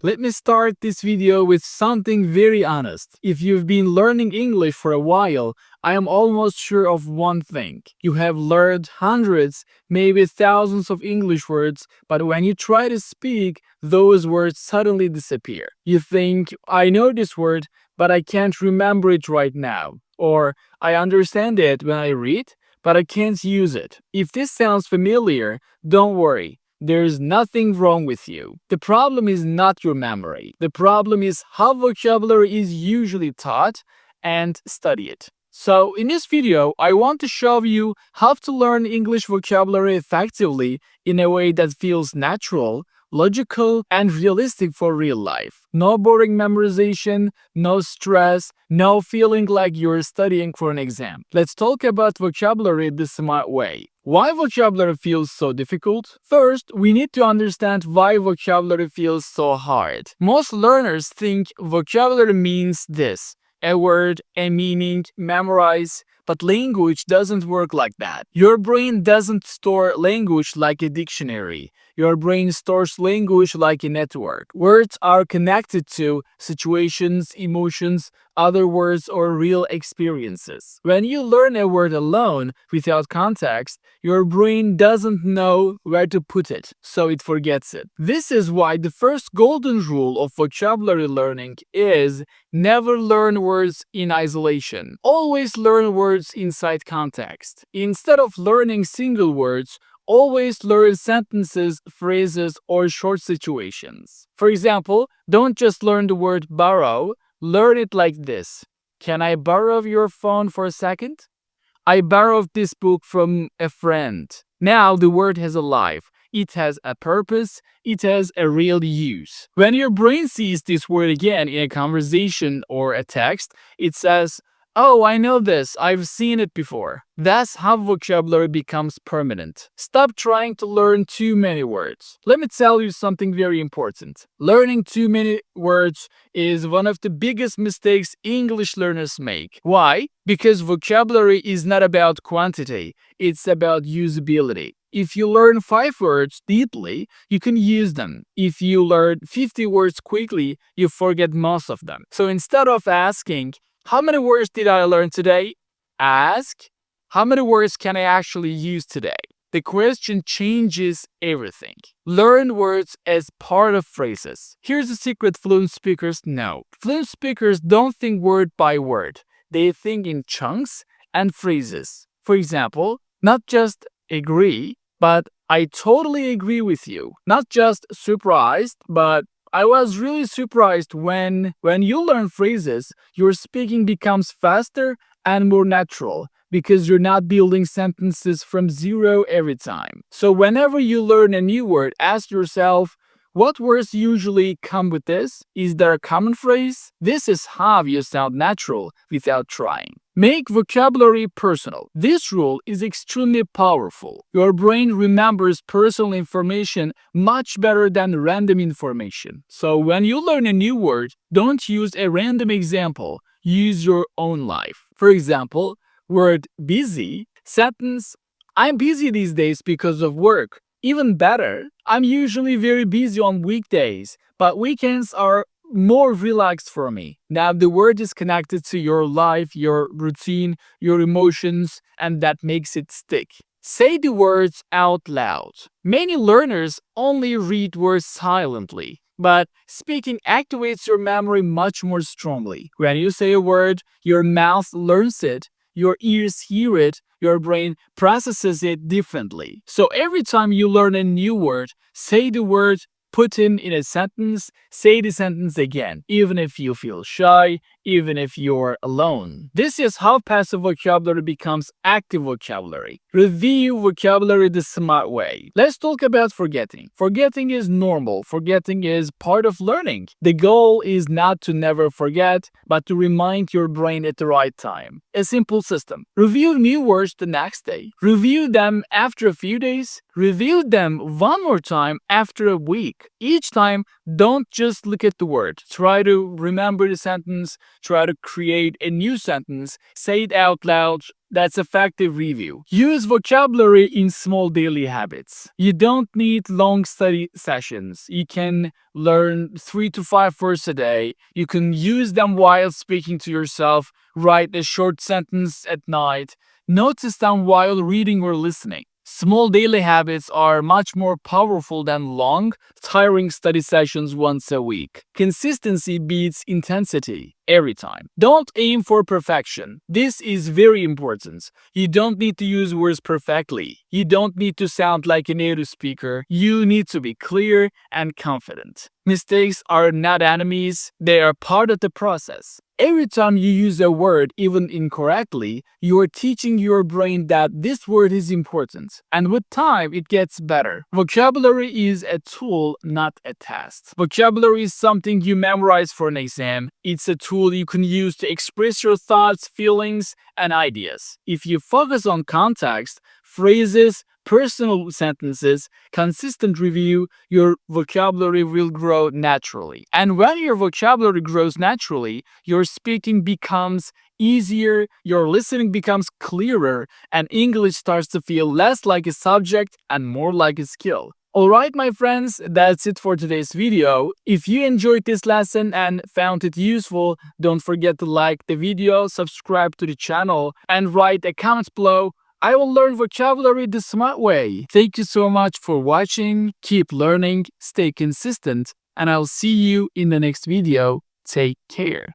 Let me start this video with something very honest. If you've been learning English for a while, I am almost sure of one thing. You have learned hundreds, maybe thousands of English words, but when you try to speak, those words suddenly disappear. You think, I know this word, but I can't remember it right now. Or, I understand it when I read, but I can't use it. If this sounds familiar, don't worry. There's nothing wrong with you. The problem is not your memory. The problem is how vocabulary is usually taught and studied. So in this video, I want to show you how to learn English vocabulary effectively in a way that feels natural, logical, and realistic for real life. No boring memorization, no stress, no feeling like you're studying for an exam. Let's talk about vocabulary the smart way. Why vocabulary feels so difficult? First, we need to understand why vocabulary feels so hard. Most learners think vocabulary means this: a word, a meaning, memorize. But language doesn't work like that. Your brain doesn't store language like a dictionary. Your brain stores language like a network. Words are connected to situations, emotions, other words, or real experiences. When you learn a word alone, without context, your brain doesn't know where to put it, so it forgets it. This is why the first golden rule of vocabulary learning is never learn words in isolation. Always learn words inside context. Instead of learning single words, always learn sentences, phrases, or short situations. For example, don't just learn the word borrow, learn it like this. Can I borrow your phone for a second? I borrowed this book from a friend. Now the word has a life. It has a purpose. It has a real use. When your brain sees this word again in a conversation or a text, it says, oh, I know this. I've seen it before. That's how vocabulary becomes permanent. Stop trying to learn too many words. Let me tell you something very important. Learning too many words is one of the biggest mistakes English learners make. Why? Because vocabulary is not about quantity, it's about usability. If you learn 5 words deeply, you can use them. If you learn 50 words quickly, you forget most of them. So instead of asking, how many words did I learn today? Ask, how many words can I actually use today? The question changes everything. Learn words as part of phrases. Here's a secret fluent speakers know. Fluent speakers don't think word by word. They think in chunks and phrases. For example, not just agree, but I totally agree with you. Not just surprised, but I was really surprised when you learn phrases, your speaking becomes faster and more natural because you're not building sentences from zero every time. So whenever you learn a new word, ask yourself, what words usually come with this? Is there a common phrase? This is how you sound natural without trying. Make vocabulary personal. This rule is extremely powerful. Your brain remembers personal information much better than random information. So when you learn a new word, don't use a random example. Use your own life. For example, word busy, sentence, I'm busy these days because of work. Even better, I'm usually very busy on weekdays, but weekends are more relaxed for me. Now the word is connected to your life, your routine, your emotions, and that makes it stick. Say the words out loud. Many learners only read words silently, but speaking activates your memory much more strongly. When you say a word, your mouth learns it, your ears hear it, your brain processes it differently. So every time you learn a new word, say the word, put in a sentence, say the sentence again, even if you feel shy, even if you're alone. This is how passive vocabulary becomes active vocabulary. Review vocabulary the smart way. Let's talk about forgetting. Forgetting is normal. Forgetting is part of learning. The goal is not to never forget, but to remind your brain at the right time. A simple system. Review new words the next day. Review them after a few days. Review them one more time after a week. Each time, don't just look at the word. Try to remember the sentence. Try to create a new sentence. Say it out loud That's effective review. Use vocabulary in small daily habits. You don't need long study sessions. You can learn 3 to 5 words a day. You can use them while speaking to yourself, write a short sentence at night, notice them while reading or listening. Small daily habits are much more powerful than long, tiring study sessions once a week. Consistency beats intensity every time. Don't aim for perfection. This is very important. You don't need to use words perfectly. You don't need to sound like a native speaker. You need to be clear and confident. Mistakes are not enemies, they are part of the process. Every time you use a word, even incorrectly, you are teaching your brain that this word is important. And with time, it gets better. Vocabulary is a tool, not a test. Vocabulary is something you memorize for an exam. It's a tool you can use to express your thoughts, feelings, and ideas. If you focus on context, phrases, personal sentences, consistent review, your vocabulary will grow naturally. And when your vocabulary grows naturally, your speaking becomes easier, your listening becomes clearer, and English starts to feel less like a subject and more like a skill. Alright, my friends, that's it for today's video. If you enjoyed this lesson and found it useful, don't forget to like the video, subscribe to the channel, and write a comment below. I will learn vocabulary the smart way. Thank you so much for watching. Keep learning, stay consistent, and I'll see you in the next video. Take care.